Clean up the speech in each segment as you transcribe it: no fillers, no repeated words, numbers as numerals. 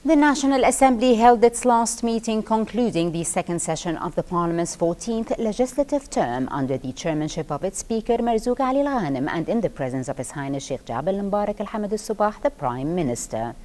The National Assembly held its last meeting concluding the second session of the Parliament's 14th legislative term under the chairmanship of its Speaker Marzouq Al-Ghanim and in the presence of His Highness Sheikh Al-Mubarak Al-Hamad Al-Sabah, the Prime Minister.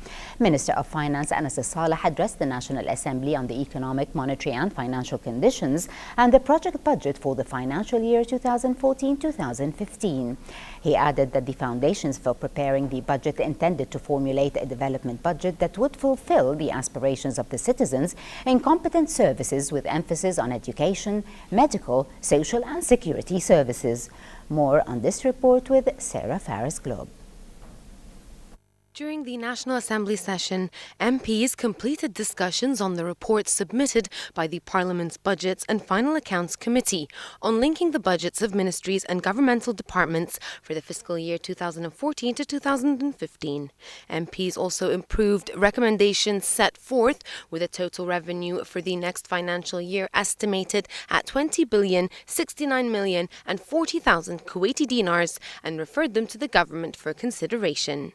Minister of Finance Anas Al-Salah addressed the National Assembly on the economic, monetary and financial conditions and the project budget for the financial year 2014-2015. He added that the foundations for preparing the budget intended to formulate a development budget that would fulfill the aspirations of the citizens in competent services with emphasis on education, medical, social and security services. More on this report with Sarah Faris Globe. During the National Assembly session, MPs completed discussions on the report submitted by the Parliament's Budgets and Final Accounts Committee on linking the budgets of ministries and governmental departments for the fiscal year 2014 to 2015. MPs also improved recommendations set forth with a total revenue for the next financial year estimated at 20,069,040,000 Kuwaiti dinars and referred them to the government for consideration.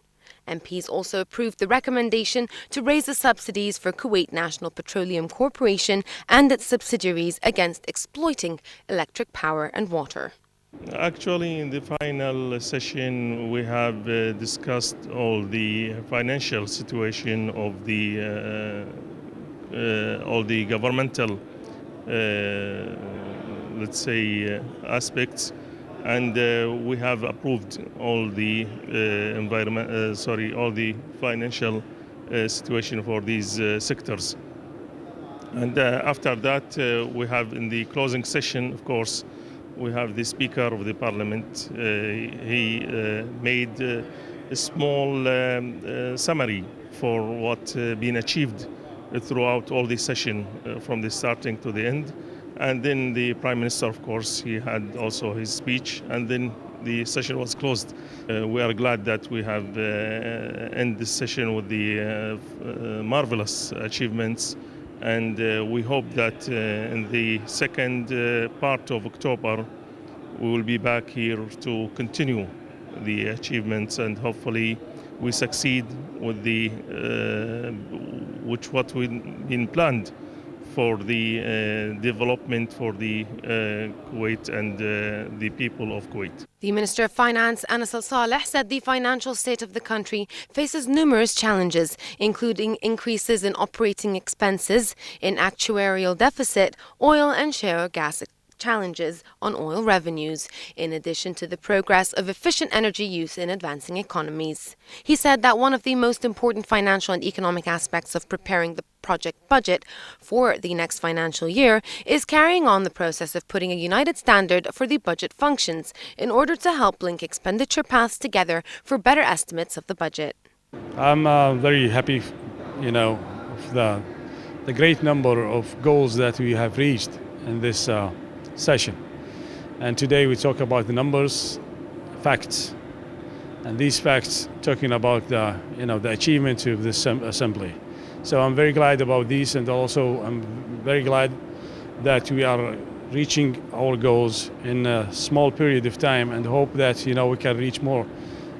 MPs also approved the recommendation to raise the subsidies for Kuwait National Petroleum Corporation and its subsidiaries against exploiting electric power and water. Actually, in the final session, we have discussed all the financial situation of all the governmental, aspects. And we have approved all the all the financial situation for these sectors. And after that, we have in the closing session, of course, we have the Speaker of the Parliament. He made a small summary for what been achieved throughout all the session, from the starting to the end. And then the Prime Minister, of course, he had also his speech, and then the session was closed. We are glad that we have ended this session with the marvelous achievements, and we hope that in the second part of October, we will be back here to continue the achievements, and hopefully we succeed with the what we've been planned for the development for the Kuwait and the people of Kuwait. The Minister of Finance, Anas Al-Salah, said the financial state of the country faces numerous challenges, including increases in operating expenses, in actuarial deficit, oil and shale gas challenges on oil revenues, in addition to the progress of efficient energy use in advancing economies. He said that one of the most important financial and economic aspects of preparing the project budget for the next financial year is carrying on the process of putting a united standard for the budget functions in order to help link expenditure paths together for better estimates of the budget. I'm very happy, of the great number of goals that we have reached in this session. And today we talk about the numbers, facts, and these facts talking about the achievement of this assembly. So I'm very glad about these, and also I'm very glad that we are reaching our goals in a small period of time, and hope that we can reach more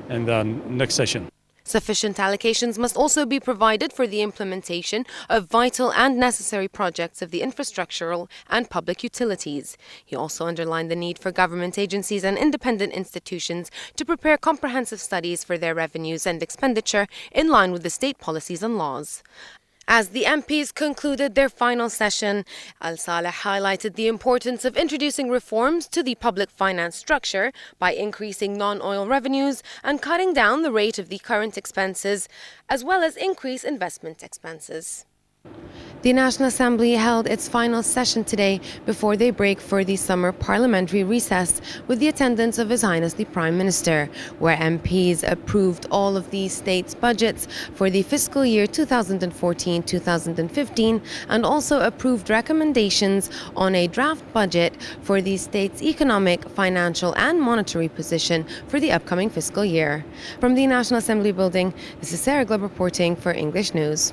in the next session. Sufficient allocations must also be provided for the implementation of vital and necessary projects of the infrastructural and public utilities. He also underlined the need for government agencies and independent institutions to prepare comprehensive studies for their revenues and expenditure in line with the state policies and laws. As the MPs concluded their final session, Al-Salah highlighted the importance of introducing reforms to the public finance structure by increasing non-oil revenues and cutting down the rate of the current expenses, as well as increase investment expenses. The National Assembly held its final session today before they break for the summer parliamentary recess with the attendance of His Highness the Prime Minister, where MPs approved all of the states' budgets for the fiscal year 2014-2015 and also approved recommendations on a draft budget for the state's economic, financial and monetary position for the upcoming fiscal year. From the National Assembly building, this is Sarah Globe reporting for English News.